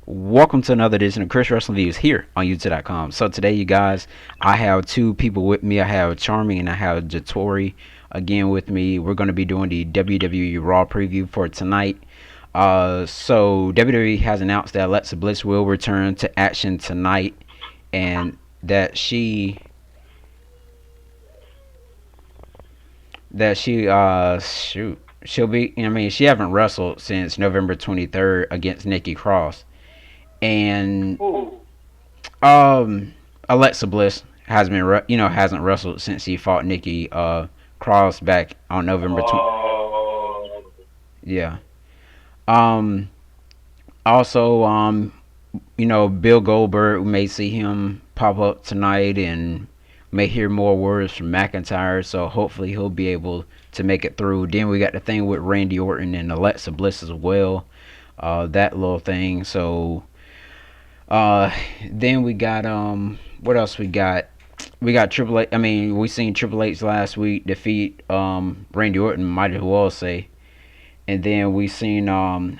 Welcome to another edition of Chris Wrestling Views here on YouTube.com. So today, you guys, I have two people with me. I have Charming and I have Jatori again with me. We're going to be doing the WWE RAW Preview for tonight. So WWE has announced that Alexa Bliss will return to action tonight, and that she'll be. I mean, she haven't wrestled since November 23rd against Nikki Cross. And Oh, um Alexa Bliss hasn't wrestled since he fought Nikki Cross back on November 20. oh, Yeah. Um Also, Bill Goldberg, we may see him pop up tonight, and may hear more words from McIntyre, so hopefully he'll be able to make it through. Then we got the thing with Randy Orton and Alexa Bliss as well. That little thing. So Uh, then we got what else we got? We got Triple H. I mean, we seen Triple H last week defeat Randy Orton. Might as well say. And then we seen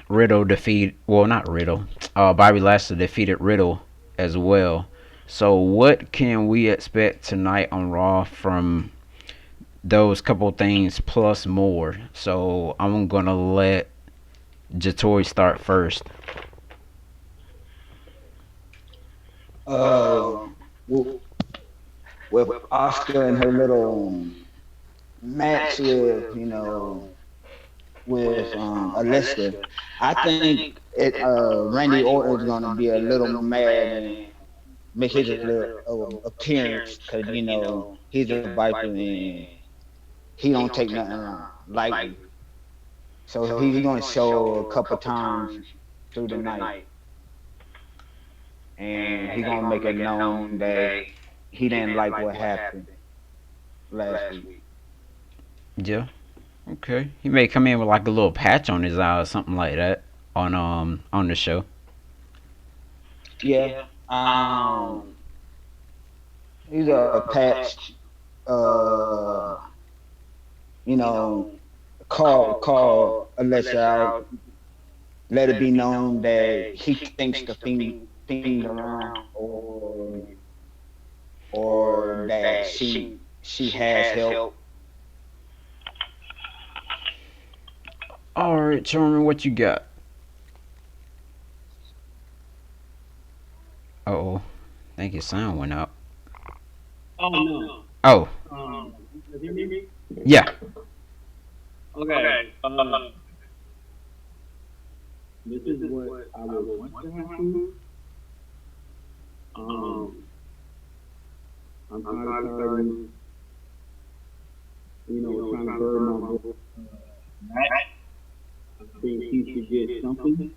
Riddle defeat. Well, not Riddle. Bobby Lashley defeated Riddle as well. So what can we expect tonight on Raw from those couple things plus more? So I'm gonna let Jatori start first. Uh, w- with Oscar and her little match with Alexa, I think Randy Orton is gonna be a little mad and make his little appearance because he's a Viper and he don't take nothing lightly. So he's gonna show a couple times through the night, and he's gonna make it known that he didn't like what happened last week. Yeah. Okay. He may come in with like a little patch on his eye or something like that on the show. Yeah. He's a patch. Uh, you know, call Alexa out. Let it be known that he thinks the fiend around, or that she has help. All right, Charmin, what you got? Oh, I think his sound went out. oh no. Oh, Can you hear me? yeah. Okay. This is what I would want to happen. Um, I'm kind of starting, trying to burn my book. Match. I think he should get something.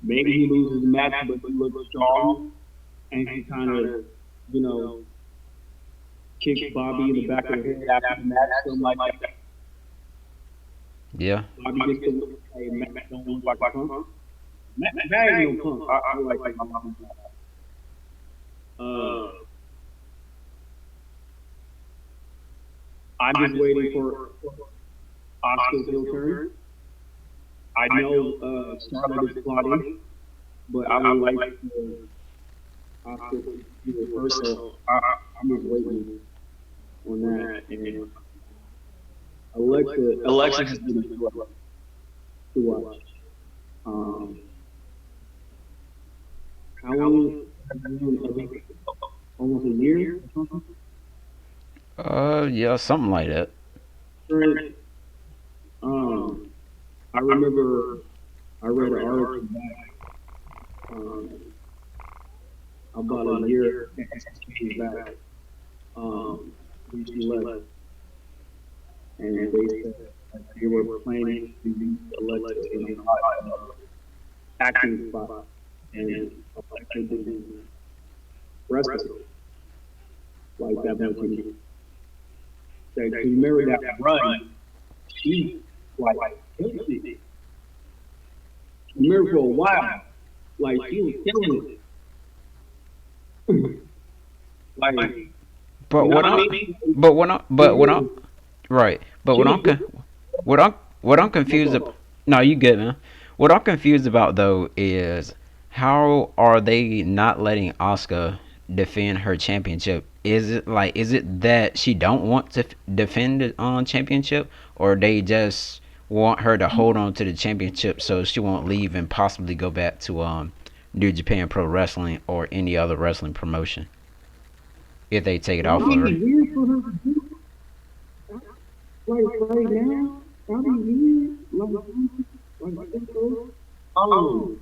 Maybe he loses the match, but he looks strong, and he kind of, you know, kicks Bobby in the back of the head after the match, something like that. Yeah. Bobby gets to look like Matt don't look like a punk. Matt ain't no punk. I like my mom. Uh, I'm just waiting for Oscar's heel turn. I know Charlotte is plotting, but I would like to Oscar to be the first, so I'm just waiting on that. And Alexa has been a joy to watch. How long have you been? I think almost a year or something. Yeah, something like that. Right. Um, I remember I read an article back um, about a year back. When she left, and they said that they were planning to use Alexa in a acting spot, and Alexa didn't wrestle like that much anymore. So you remember that run? She like killed it. Remember for a while, like she was killing it. Like, But you know what what I I'm, mean? but what I'm, right. But She what was I'm, good. what I'm No confused. problem. No, you good, man. What I'm confused about though is How are they not letting Asuka defend her championship? Is it that she don't want to defend the championship, or they just want her to hold on to the championship so she won't leave and possibly go back to New Japan Pro Wrestling or any other wrestling promotion if they take it off That'd of her? be weird for her to do. Like right now, that'd be weird. Um,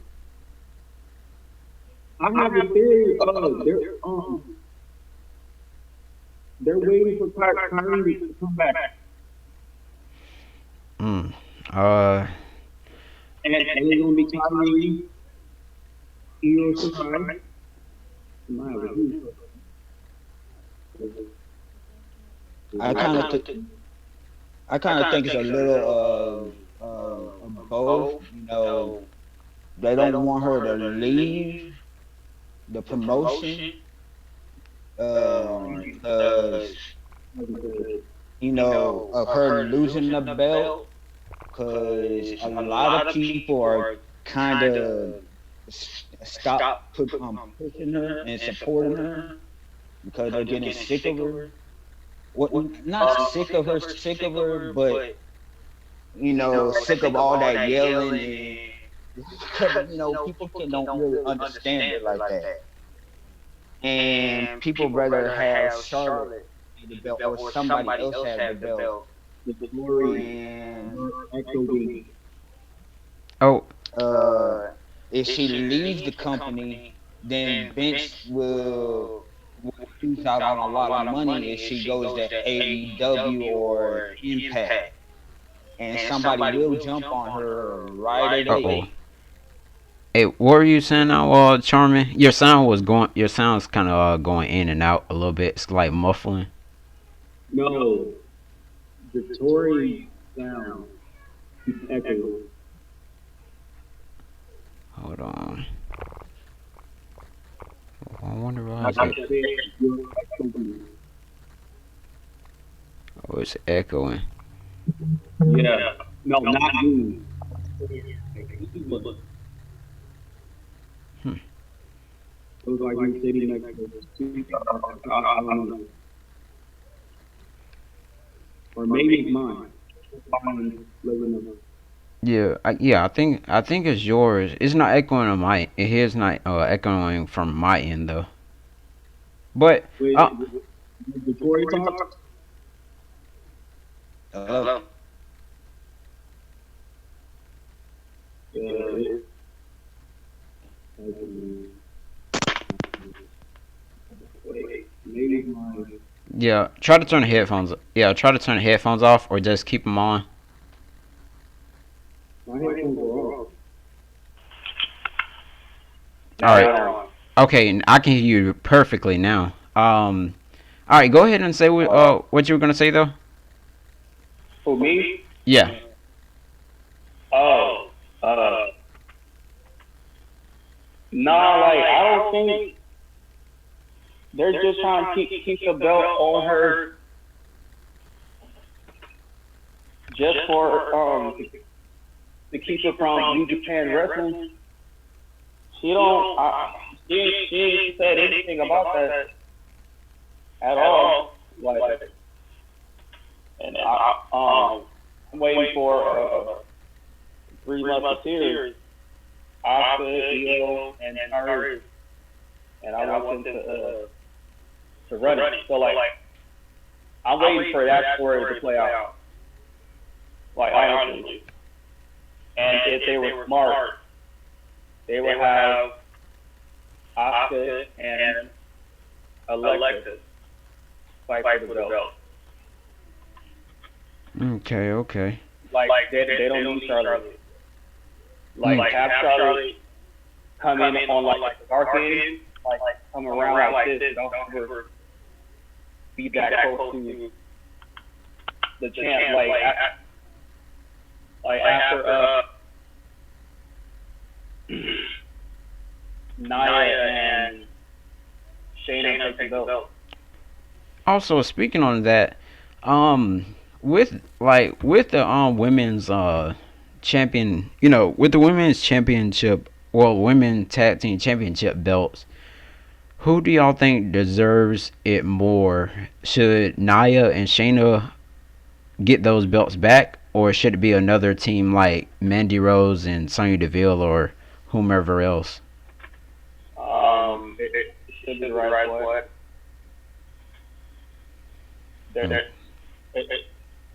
I have a theory. They're waiting for Kyrie to come back, Mm. Uh. and it's gonna be Kyrie, Io Shirai. My, I kind of I kind of think it's a little of both. You know, they don't want her to leave the promotion because you know of her losing the belt. Because a lot of people are kind of pushing her and supporting her because they're getting sick of her. What not sick of her, but sick of all that yelling and because people can don't really understand it like that, and people rather have Charlotte have the belt or somebody else have the belt, the glory, and echoing. Oh. uh, if she leaves the company, then Vince will lose out on a lot of money if she goes to AEW or Impact, and somebody will jump on her right Uh away. oh. Hey, what were you saying now, Charmin? Your sound was going. Your sound's kind of going in and out a little bit. It's like muffling. No, the Tory sound keeps echoing. Hold on. I wonder why Like is I it. said, you're echoing. Oh, it's echoing. Yeah. No, not me. Hmm. It was like you sitting next to the speaker. I don't know. Or maybe it's mine. Fine, let me know. Yeah, I think it's yours. It's not echoing on my. It is not echoing from my end though. But Wait, uh, the Tory talk? Hello. Yeah, wait, maybe it's mine. yeah, try to turn the headphones. Yeah, try to turn the headphones off or just keep them on. My headphones are off. All Now right. they're on. Okay, I can hear you perfectly now. All right, go ahead and say what you were gonna say though. For me? Yeah. Oh, nah, like I don't think they're just trying to keep the belt on her just for to keep her from New Japan Wrestling. She don't. She ain't said anything about that at all. Like, and I'm waiting for 3 months of series. Asuka, Io, and Kyrie, and I want them to run it. So like, I'm waiting for that story to play out. Like honestly, and if they were smart, they would have Asuka and Alexa fight for the belt. Okay. Okay. Like they don't need Charlotte. Like have Charlotte come in on like the dark end, like come around like this. Don't ever be that close to the champ. Like after Nia and Shayna take the belt. Also, speaking on that, um, with the women's champion, with the women's championship well, women tag team championship belts. Who do y'all think deserves it more? Should Nia and Shayna get those belts back, or should it be another team like Mandy Rose and Sonya Deville or whomever else? It should be the right way. They're, Hmm. it,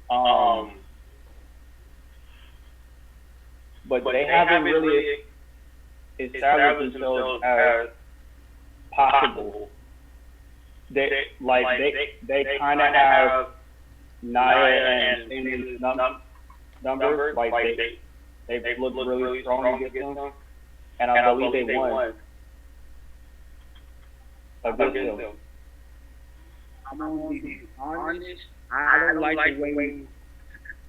um, but they haven't really established themselves as possible. They kind of have Nia and Shayna's numbers. Like they've looked really strong against them, and I believe they won against them. I'm gonna be honest. I don't like the way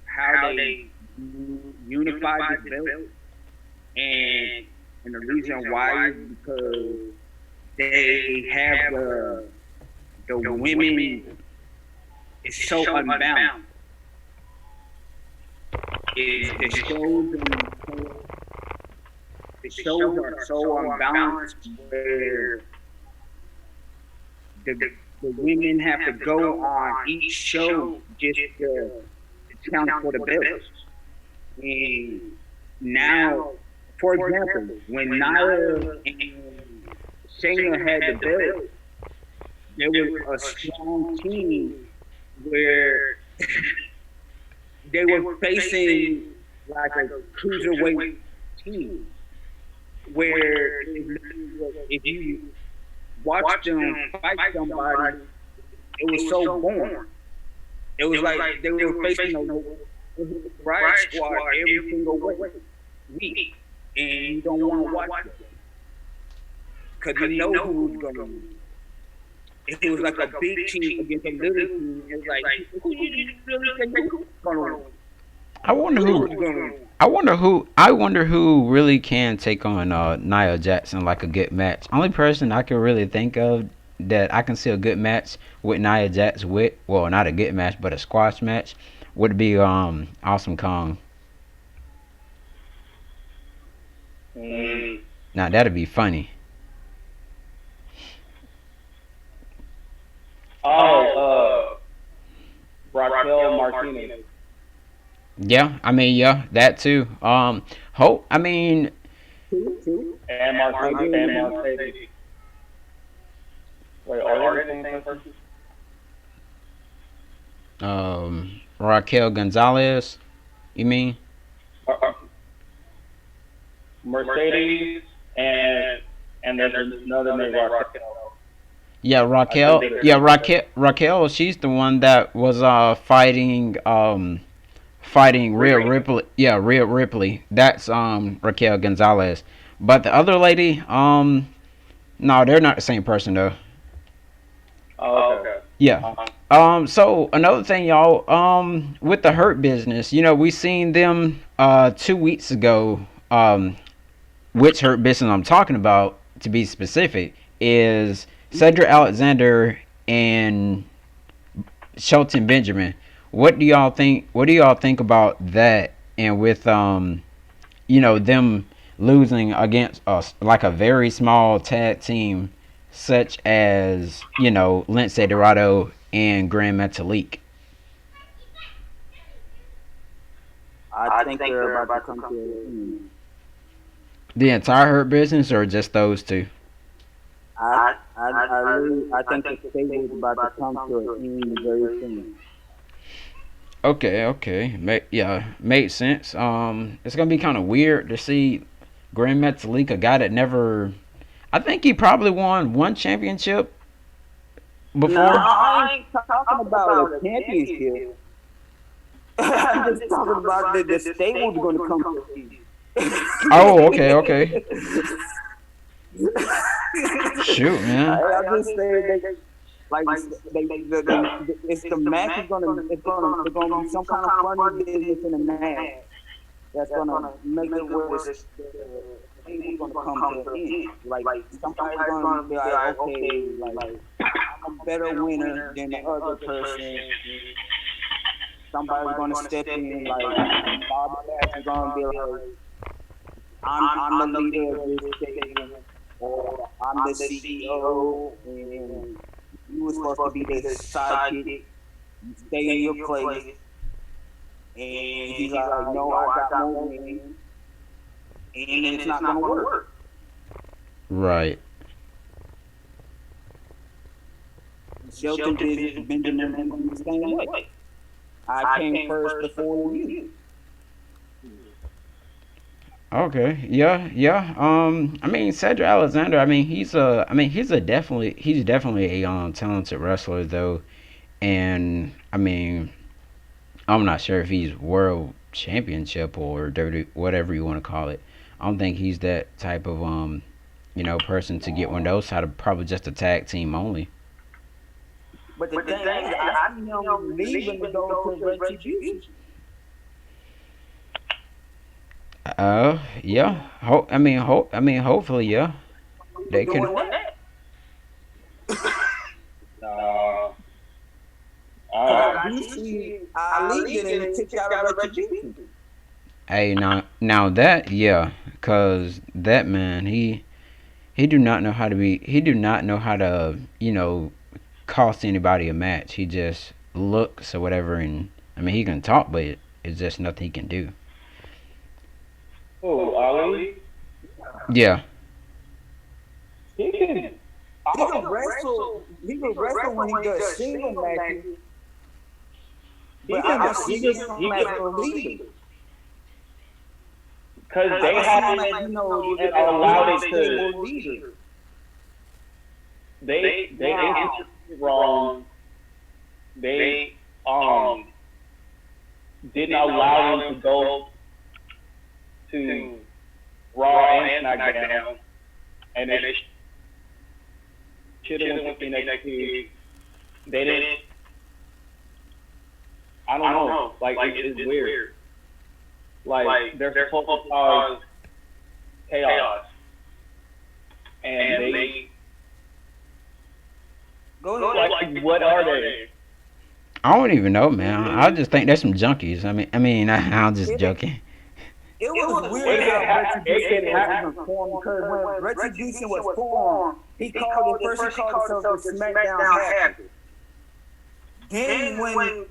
how they unified this belt, and and the reason why is because they have the women is so unbalanced. The shows the shows are so unbalanced where the the women have to go on each show just to count for the belts. And now, for example, when Nia and Shayna had the belt, there was a strong team where they were facing like a cruiserweight team, where if you watch them fight somebody, it was so boring. It was like they were facing a riot squad every single week, and you don't want to watch it because you know who was going to win. If it was like a big team against a little team, it's like who you really think who's going to win? I wonder Who's who. going to win? I wonder who really can take on Nia Jackson like a good match. Only person I can really think of that I can see a good match with Nia Jax with, well, not a good match, but a squash match, would be Awesome Kong. Mm. Now that'd be funny. Oh, Raquel Martinez Yeah, I mean, yeah, that too. Hope. I mean, True. and I agree with that. Mercedes. Wait, are they the same person? Raquel Gonzalez. You mean? Uh, Mercedes and there's another named Raquel. Yeah, I think Raquel. they Yeah, Raquel. Raquel. She's the one that was fighting Rhea Rhea. Ripley. Yeah, Rhea Ripley. That's Raquel Gonzalez. But the other lady, no, they're not the same person though. Oh, okay. Yeah. So another thing, y'all, with the Hurt Business, we seen them 2 weeks ago. Which Hurt Business I'm talking about, to be specific, is Cedric Alexander and Shelton Benjamin. What do y'all think? What do y'all think about that? And with them losing against us like a very small tag team, such as Lince Dorado and Grand Metalik. I think they're about to come to an end. The entire Hurt Business, or just those two? I think the stable is about to come to an end very soon. Okay, okay, yeah, makes sense. It's gonna be kind of weird to see Grand Metalik, a guy that never. I think he probably won one championship No, before. I ain't talking about a championship. I'm just talking about the stable's going to come to an Oh, okay, okay. end. Shoot, man. I'm just saying they like it's the match is gonna be some kind of funny business in the match that's gonna make it where the thing is gonna come to an end. Like somebody's gonna be like, okay, like I'm a better winner than the other person. Somebody's gonna step in, like Bobby Lashley's gonna be like, I'm the leader of this stable, or I'm the CEO, and you were supposed to be the sidekick. You stay in your place, and he's like, no, I got more wins, and it's not gonna work. Right. Shelton Benjamin gonna be the same way. I came first before you. Okay. Yeah. Yeah. I mean, Cedric Alexander. He's definitely a talented wrestler though, and I mean, I'm not sure if he's world championship or dirty whatever you want to call it. I don't think he's that type of person to get one of those out of probably just a tag team only. But the thing is, I see him leaving to go to Retribution. Yeah. Hopefully, yeah. They can. Doing that. Uh, Because uh, I do see Ali getting kicked out of Retribution. Hey, now that yeah, cause that man he do not know how to be. He do not know how to cost anybody a match. He just looks or whatever, and I mean he can talk, but it's just nothing he can do. oh, Ali, Yeah. he can. He can wrestle. He can wrestle when he does single matches. But I don't see him as a leader. Because they I see him haven't as allowed it stable to. leader. They introduced wrong. They didn't allow him to go to Raw and SmackDown, and they should have went to NXT. They didn't. I don't know. Like it's weird. Like they're supposed to cause chaos, and they Go ahead. like what are they? I don't even know, man. I just think they're some junkies. I'm just joking. It was weird how Retribution was even formed, because when Retribution was formed, he called himself the SmackDown Hacker. Then when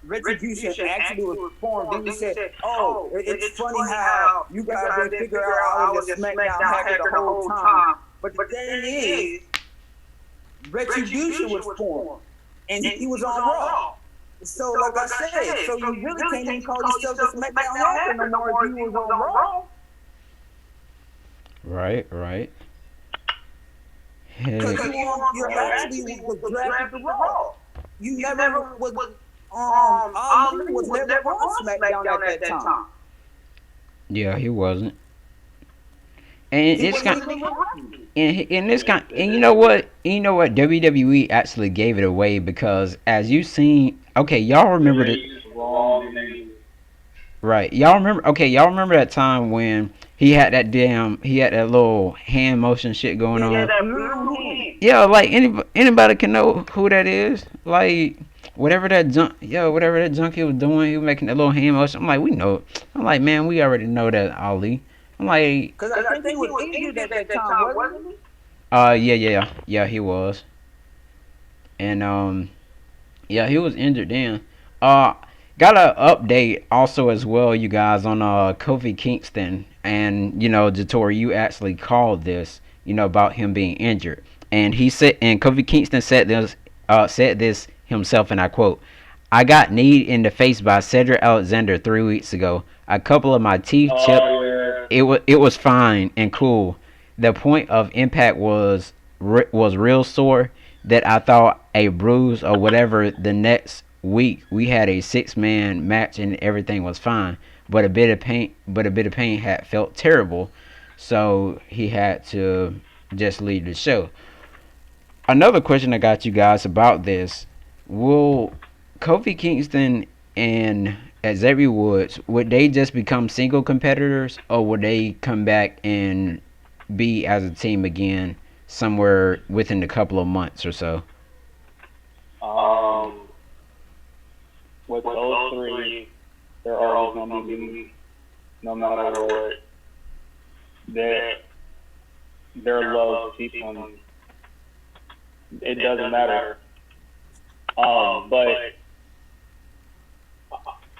Retribution actually was formed, then he said, "Oh, it's funny how you guys didn't figure out I was the SmackDown Hacker the whole time." But the thing is, Retribution was formed, and he was on Raw. So, like I said, so you really can't even call yourself the SmackDown Hacker no more if you was on Raw. Right. Because Heck. you actually was drafted to Raw. You never was Ali was never on SmackDown at that time. Yeah, he wasn't. And He it's wasn't kind even running. and this kind and you know what WWE actually gave it away because as you seen okay y'all remember the Wrong. right y'all remember that time when he had that little hand motion shit going Yeah, on. that blue hand. Yeah, like anybody can know who that is. Like whatever that junkie was doing, he was making that little hand motion. I'm like, we know. I'm like, man, we already know that Ali. I'm like, Because I think he was injured at that time, wasn't he? yeah, he was, and yeah, he was injured then. Uh, got an update also as well, you guys, on Kofi Kingston, and Jatori, you actually called this, about him being injured, and Kofi Kingston said this himself, and I quote, "I got kneed in the face by Cedric Alexander 3 weeks ago. A couple of my teeth chipped. Oh yeah. It was fine and cool. The point of impact was real sore that I thought a bruise or whatever. The next week we had a 6-man match and everything was fine, but a bit of pain had felt terrible, so he had to just leave the show." Another question I got you guys about this: will Kofi Kingston and Xavier Woods, would they just become single competitors, or would they come back and be as a team again somewhere within a couple of months or so? Um, with those three, they're always gonna be leading, no matter what. their their love keeps them. It doesn't matter. But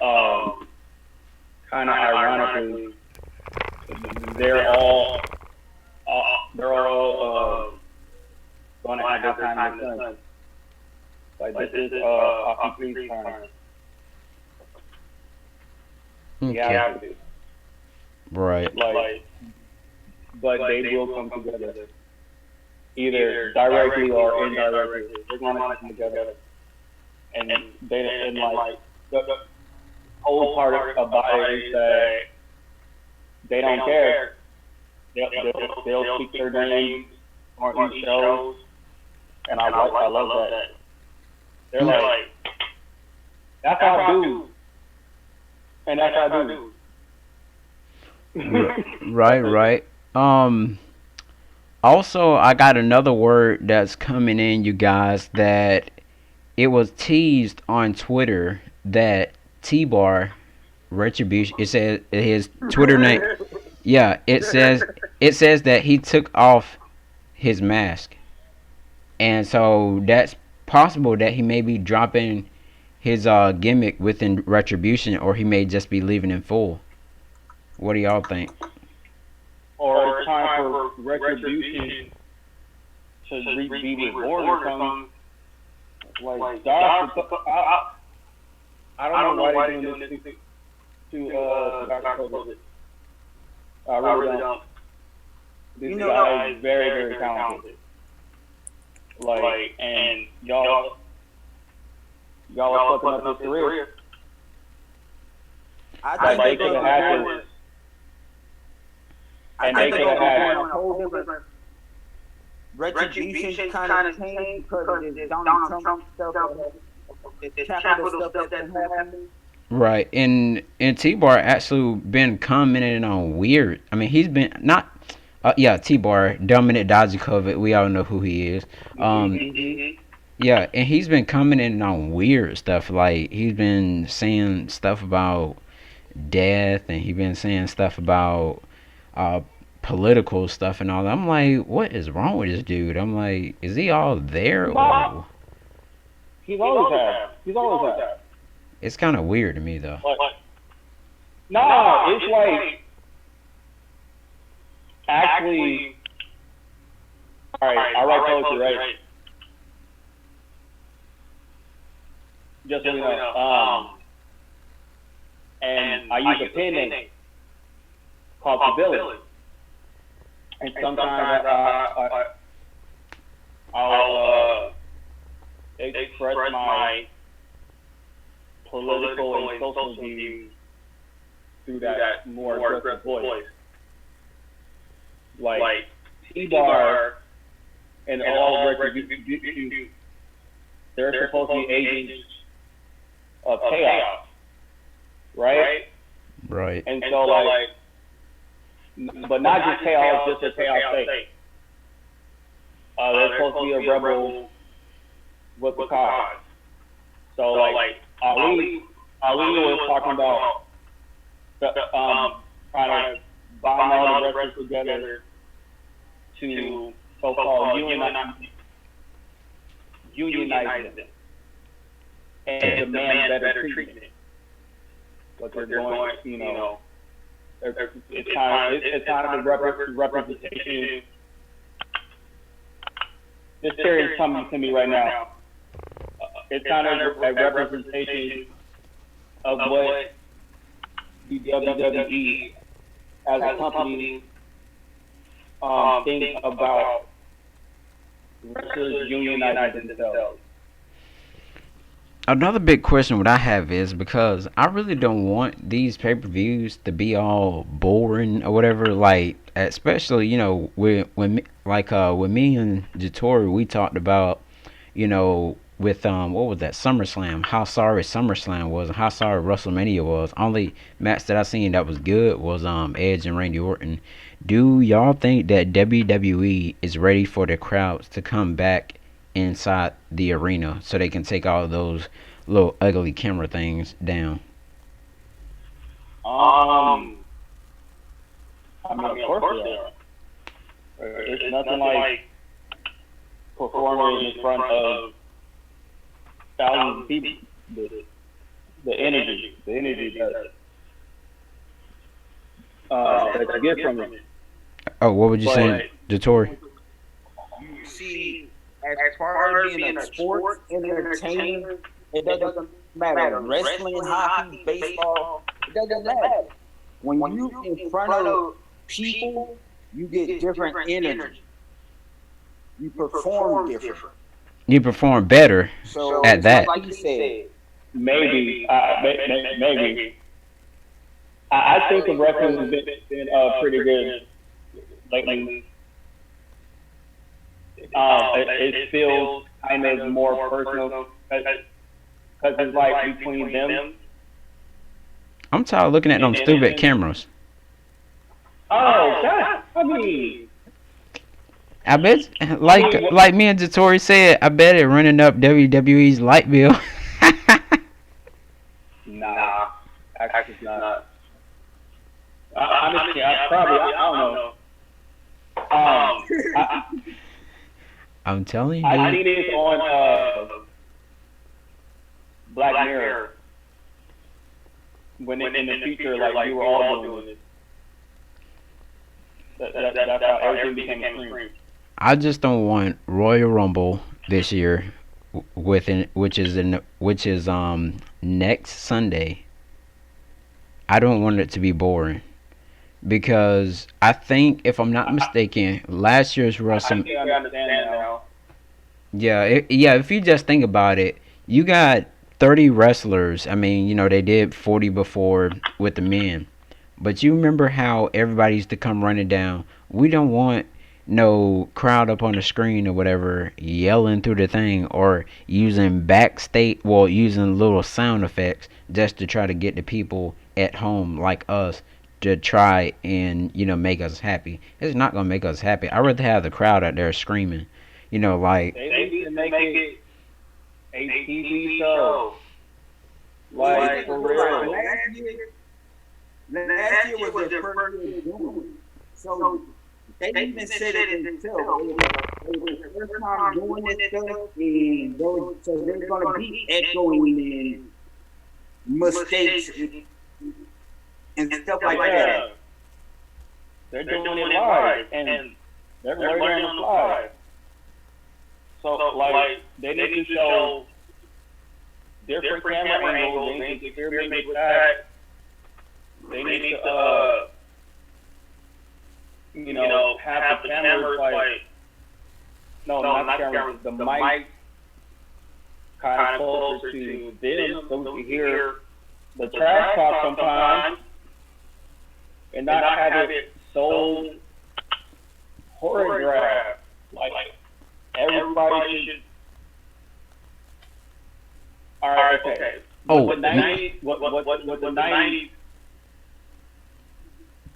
um, kind of ironically, they're all going to have their time in the sun. Like this is Hockey Creek's turn. He Okay. has to. Right. But they will come together, either directly or indirectly. They're going to come together, and the whole part about it is that they don't care. They'll speak their names on these shows, and I love that. They're like, that's how I do, and that's how I do. Right, right. Um. Also, I got another word that's coming in, you guys, that it was teased on Twitter that T-Bar Retribution. It says his Twitter name. Yeah, it says that he took off his mask, and so that's possible that he may be dropping his gimmick within Retribution, or he may just be leaving in full. What do y'all think? Or it's time for retribution to be reborn or something. Like, Josh, I don't know why they're doing this to Dr. Kobe. I really don't. This guy is very, very talented. Like, and y'all are fucking up his career. I Like, they think could have had this. And they could have had a whole different retribution kind of change because of this Donald Trump stuff, this capital stuff that's been happening. Right, and T-Bar actually been commenting on weird. I mean, he's been not. Yeah, T-Bar, Dominic Dijakovic. We all know who he is. Yeah, and he's been commenting on weird stuff. Like he's been saying stuff about death, and he's been saying stuff about uh political stuff and all that. I'm like, what is wrong with this dude? I'm like, is he all there or? He's always had. He's always had. It's kind of weird to me though. Nah, it's like actually. All right, I write poetry, right? Just so you know, and I use a pen name called Sibylla. And sometimes I'll express my political and social views through that more aggressive voice. Like T-Bar and all retribution, they're supposed to be agents of chaos, right? Right. And so like, but not just chaos, just for chaos sake. They're supposed to be a rebel with the cause. So like, Ali was talking about trying to bind all the wrestlers together to so-called unionize them and demand better treatment. But they're going, it's kind of a representation. This theory is coming to me right now. It's kind of a representation of what the WWE as a company think about wrestlers unionizing themselves. Another big question what I have is because I really don't want these pay-per-views to be all boring or whatever. Like, especially with me and Jatori, we talked about with what was that SummerSlam? How sorry SummerSlam was and how sorry WrestleMania was. Only match that I seen that was good was Edge and Randy Orton. Do y'all think that WWE is ready for the crowds to come back inside the arena so they can take all those little ugly camera things down? I I mean, of course they are. It's nothing like performing in front of thousands of people. The, the energy that you get from it. Oh, what would you But say, Jatori? You see, as far as being a sports entertainer, it doesn't matter. Wrestling, hockey, baseball, it doesn't matter. When you in front of people, you get different energy. You perform different. You perform better So at just that. like you said, maybe, maybe. I think the wrestling has been pretty good lately. It feels kind of more personal because it's like between them. I'm tired of looking at them stupid cameras. Oh God! I mean, I bet, like me and Jatori said, I bet it running up WWE's light bill. nah, actually it's not. Honestly, I don't know. I I'm telling you, I dude. seen it on Black Mirror when in the future, like we were all doing it. That's how everything became extreme. I just don't want Royal Rumble this year, which is next Sunday. I don't want it to be boring because I think if I'm not mistaken, last year's I Wrestle. think I understand now. Yeah, yeah. If you just think about it, you got 30 wrestlers. I mean, they did 40 before with the men, but you remember how everybody used to come running down. We don't want no crowd up on the screen or whatever yelling through the thing or using backstage, well, using little sound effects just to try to get the people at home like us to try and make us happy. It's not gonna make us happy. I'd rather have the crowd out there screaming. Like They need to make it a TV show, well, like for real. last year was their first year doing it. So they even said it themselves. It was their first time doing this stuff, and so there's going to be echoing and mistakes and stuff like that. Yeah, they're doing it live, and they're learning on the fly. So like they need to show different camera angles. They need to experiment with that. They need to have the cameras like no, not the cameras, the mic kind of closer to them so we can hear the trash talk sometimes and not have it so choreographed. Like everybody should. All right, okay. Oh, what the 90s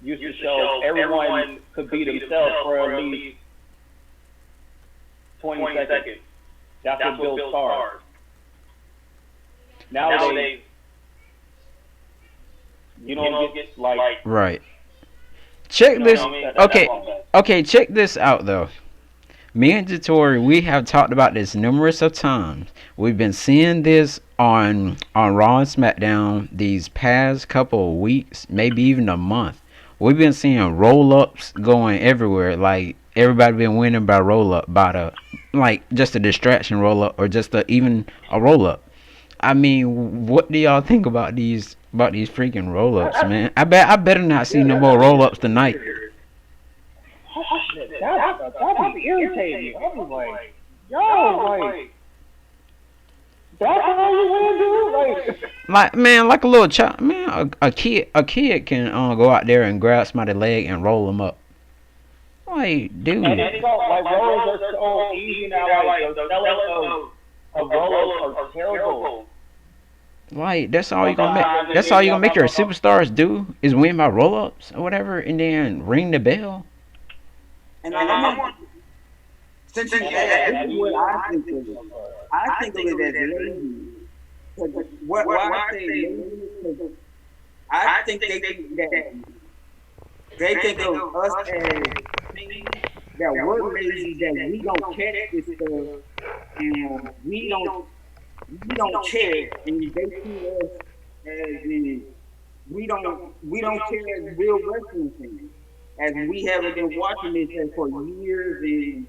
used to show, everyone could be themselves for at least 20 seconds. That's what builds stars. Nowadays, you don't get like right. Check this. Okay, okay. Check this out though. Me and Jatori, we have talked about this numerous of times. We've been seeing this on Raw and SmackDown these past couple of weeks, maybe even a month. We've been seeing roll ups going everywhere. Like everybody been winning by roll up, by the like just a distraction roll up or just even a roll up. I mean, what do y'all think about these freaking roll ups, man? I better not see no more roll ups tonight. That'd be irritating. I'd be like, yo, like, that's how you want to do it? Like man, like a little child, man, a kid can go out there and grab somebody's leg and roll them up. Like, dude. And it's so, like, rollers are so easy now. Like, the sellers of rollers are terrible. Like that's all you gonna make. That's all you gonna make your superstars do is win by roll ups or whatever, and then ring the bell. And I want, since you asked, this is what I think of it. I think of it as lazy. Why I say lazy? Because I think they think that They think of us as things that we're lazy, that we don't catch this stuff, and we don't care, and they see us as in we don't care as real wrestling fans, as we haven't been watching this for years and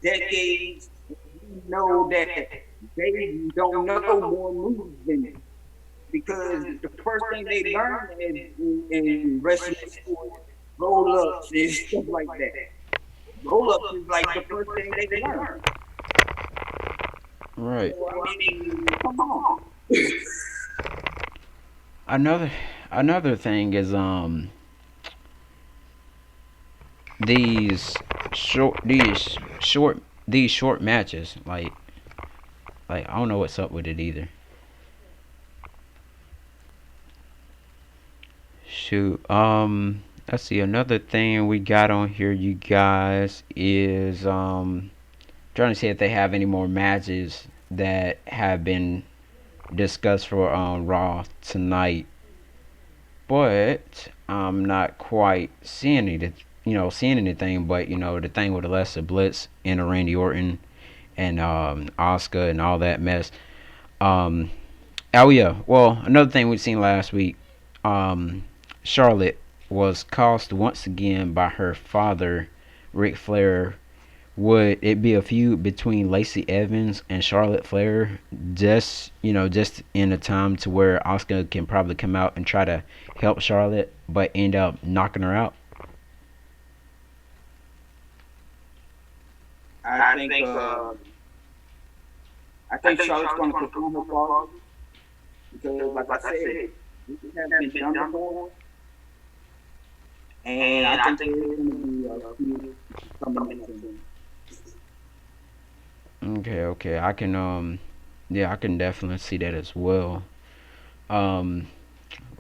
decades. We know that they don't know more moves than us because the first thing they learn is in wrestling school is roll ups and stuff like that. Roll ups is like the first thing they learn. Right. So I mean, come on. Another another thing is these short these short these short matches like I don't know what's up with it either. Shoot. Let's see. Another thing we got on here, you guys, is trying to see if they have any more matches that have been discussed for Raw tonight, but I'm not quite seeing it. Seeing anything, but the thing with Alexa Bliss and Randy Orton and Oscar and all that mess. Um, oh yeah. Well, another thing we've seen last week. Um, Charlotte was caused once again by her father, Ric Flair. Would it be a feud between Lacey Evans and Charlotte Flair? Just in a time to where Oscar can probably come out and try to help Charlotte, but end up knocking her out. I think I think Charlotte's going to perform her father because, like I said, this has been done before, and I think there's going to be a few coming up soon. Okay, okay, I can yeah, I can definitely see that as well. Um,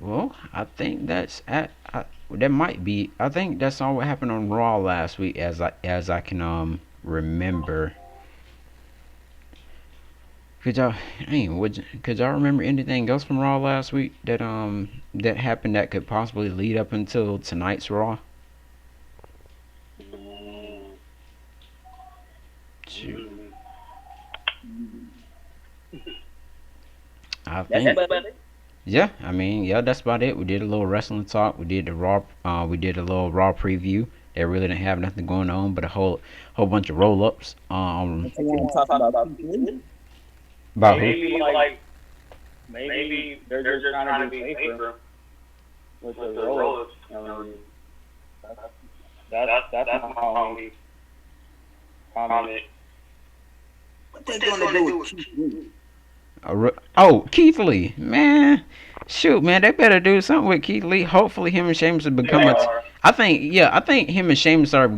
well, I think that might be. I think that's all what happened on Raw last week, as I can remember. Could y'all remember anything else from Raw last week that happened that could possibly lead up until tonight's Raw? Mm, Shoot. mm. I That's think about it. Yeah, I mean, yeah, that's about it. We did a little wrestling talk. We did a little Raw preview. They really didn't have nothing going on, but a whole bunch of roll ups. What you want to talk about Keith Lee? About who? Maybe they're just trying to be safer with the roll-ups. I mean, that's that's my only comment. What they going to do with Keith Lee? Oh, Keith Lee, man, shoot, man, they better do something with Keith Lee. Hopefully, him and Sheamus will They become a. are. I think him and Sheamus are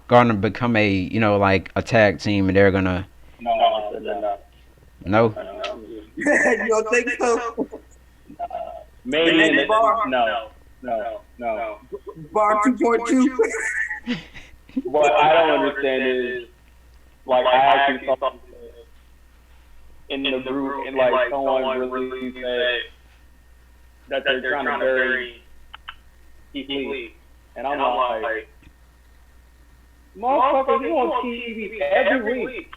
gonna become a like a tag team, and they're gonna No, they're not. no. No. You don't think so? The Maybe in next the bar, no. bar 2.2. What I don't understand is like I actually saw in the group and like someone really said that they're trying to bury Keith Lee, and I'm like, motherfucker, he on TV every week,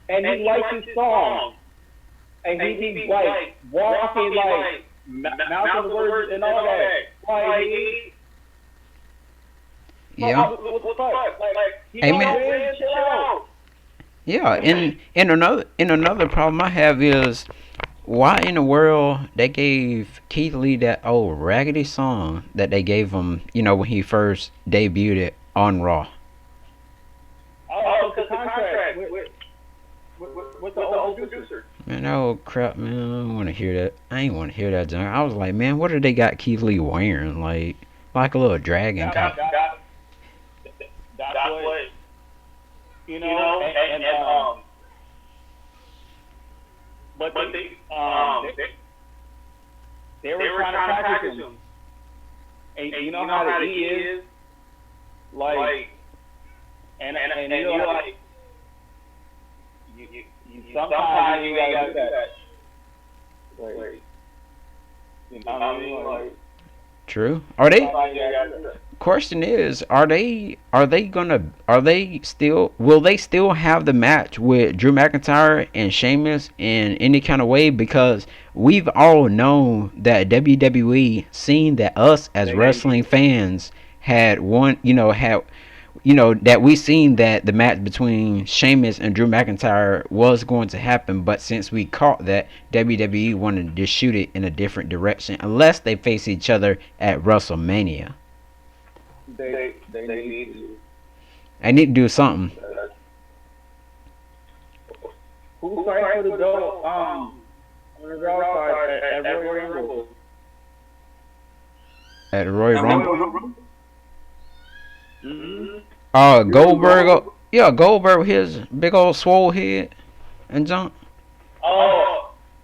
and he likes his song, and he like walking like mouthing the words and all that, like Yeah, what the fuck, like he hey don't man. win, chill out. Yeah, and another problem I have is why in the world they gave Keith Lee that old raggedy song that they gave him, when he first debuted it on Raw. Oh, because the contract with the old producer. Man, that old crap, man. I don't want to hear that. I ain't want to hear that junk. I was like, man, what did they got Keith Lee wearing? Like a little dragon That, costume. that's what and but they were trying to package him, and you know how the E is, like, and you're like, you sometimes you gotta do that, like, you know what I mean, like, True. Somebody got to do that. Question is, are they still will they still have the match with Drew McIntyre and Sheamus in any kind of way? Because we've all known that WWE seen that us as wrestling fans had one, that we seen that the match between Sheamus and Drew McIntyre was going to happen, but since we caught that, WWE wanted to shoot it in a different direction unless they face each other at WrestleMania. They need to. I need to do something Who's trying to go on the outside at Royal Rumble? at Royal Rumble. Mm-hmm. Goldberg. Yeah, Goldberg with his big old swole head and junk.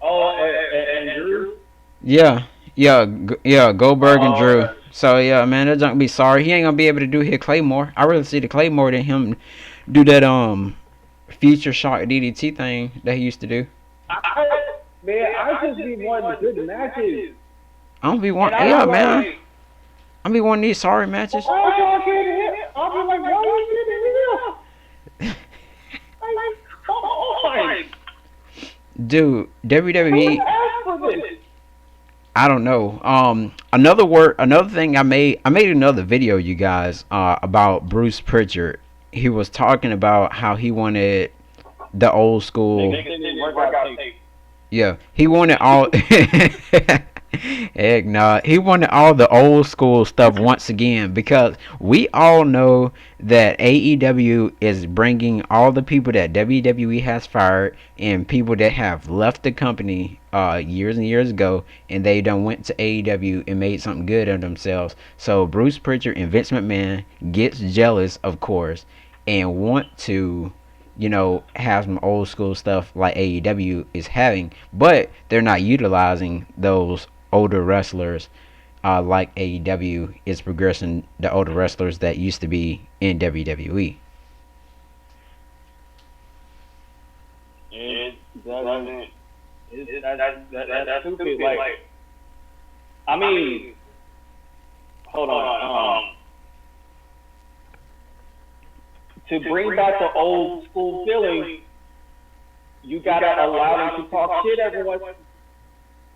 And Drew. Yeah, Goldberg and Drew. Okay. So yeah, man, that junk be sorry. He ain't gonna be able to do his Claymore. I rather see the Claymore than him do that future shock DDT thing that he used to do. I just be wanting good matches. I don't be want. And Yeah, I'm man. like, I be wanting these sorry matches. why y'all getting hit? I'll be like, why you getting hit? Like, come on. Dude, Who WWE. asked for this? I don't know. Another thing I made another video, you guys, about Bruce Pritchard. He was talking about how he wanted the old school. Niggas didn't work out tape. Yeah, he wanted all. Heck nah, he wanted all the old school stuff once again because we all know that AEW is bringing all the people that WWE has fired and people that have left the company years and years ago, and they done went to AEW and made something good of themselves. So Bruce Pritchard and Vince McMahon gets jealous, of course, and want to have some old school stuff like AEW is having, but they're not utilizing those older wrestlers like AEW is progressing the older wrestlers that used to be in WWE. It doesn't. That's stupid. Like, I mean, hold on. To bring back the old school feeling, you gotta allow them to talk shit every once.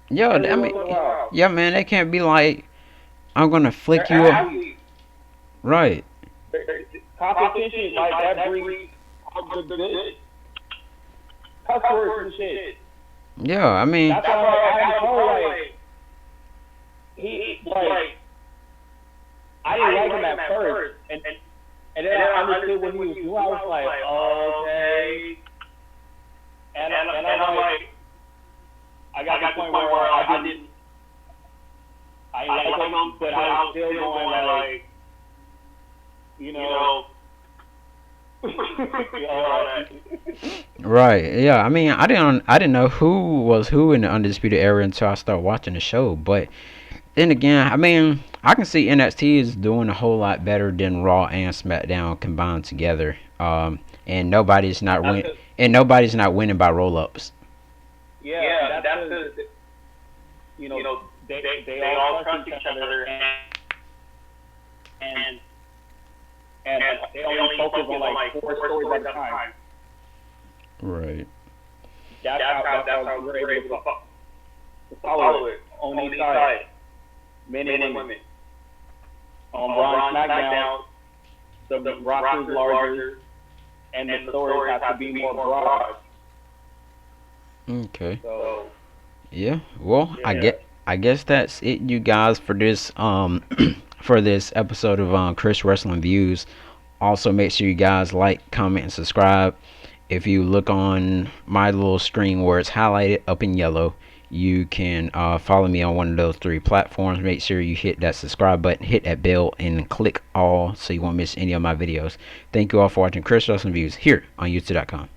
Yeah, I mean, yeah, man, they can't be like, I'm gonna flick you up. Right. Competition like that brings the cuss words and shit. Yeah, I mean, That's why I told like he like I didn't like him at first, and then I understood what he was doing. I was like, okay, and I'm like, I got to the point where I didn't like him, but I was still going like, you know. right. Yeah, I mean, I didn't know who was who in the Undisputed Era until I started watching the show. But then again, I mean, I can see NXT is doing a whole lot better than Raw and SmackDown combined together. And nobody's not winning by roll ups. Yeah, that's the they all trust each other and they only focus on like four stories at a time. Right. That's how we're able to follow it on each side, men and women. On Raw and SmackDown, the roster is larger, and the stories have to be more broad. Okay. So, yeah. Well, yeah. I guess that's it, you guys, for this for this episode of Chris Wrestling Views. Also, make sure you guys like, comment, and subscribe. If you look on my little screen where it's highlighted up in yellow, you can follow me on one of those three platforms. Make sure you hit that subscribe button, hit that bell, and click all so you won't miss any of my videos. Thank you all for watching Chris Wrestling Views here on YouTube.com.